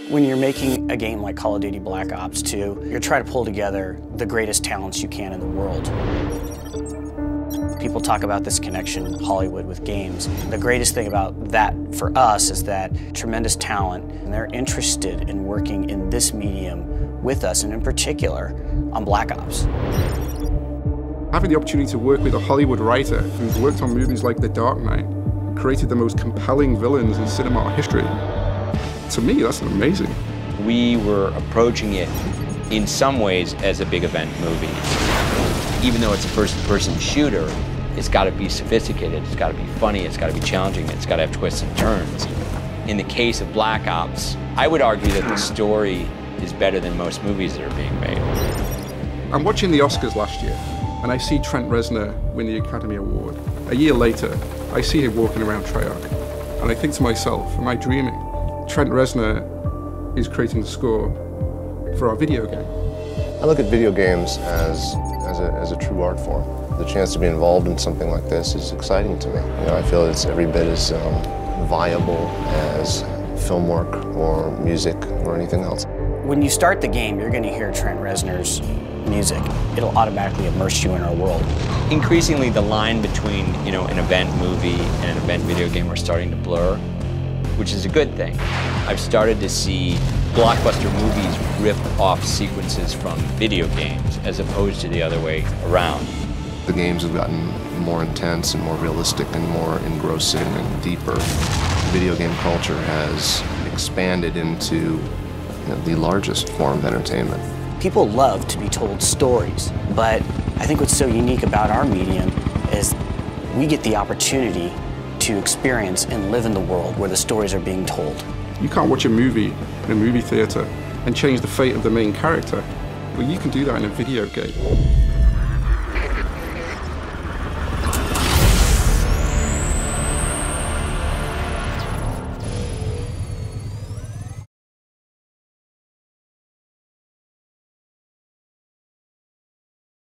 When you're making a game like Call of Duty Black Ops 2, you're trying to pull together the greatest talents you can in the world. People talk about this connection, Hollywood with games. The greatest thing about that for us is that tremendous talent, and they're interested in working in this medium with us, and in particular, on Black Ops. Having the opportunity to work with a Hollywood writer who's worked on movies like The Dark Knight, created the most compelling villains in cinema history, to me, that's amazing. We were approaching it in some ways as a big event movie. Even though it's a first-person shooter, it's got to be sophisticated, it's got to be funny, it's got to be challenging, it's got to have twists and turns. In the case of Black Ops, I would argue that the story is better than most movies that are being made. I'm watching the Oscars last year, and I see Trent Reznor win the Academy Award. A year later, I see him walking around Treyarch, and I think to myself, am I dreaming? Trent Reznor is creating the score for our video game. I look at video games as a true art form. The chance to be involved in something like this is exciting to me. You know, I feel it's every bit as viable as film work or music or anything else. When you start the game, you're going to hear Trent Reznor's music. It'll automatically immerse you in our world. Increasingly, the line between, an event movie and an event video game are starting to blur, which is a good thing. I've started to see blockbuster movies rip off sequences from video games as opposed to the other way around. The games have gotten more intense and more realistic and more engrossing and deeper. Video game culture has expanded into the largest form of entertainment. People love to be told stories, but I think what's so unique about our medium is we get the opportunity to experience and live in the world where the stories are being told. You can't watch a movie in a movie theater and change the fate of the main character. Well, you can do that in a video game.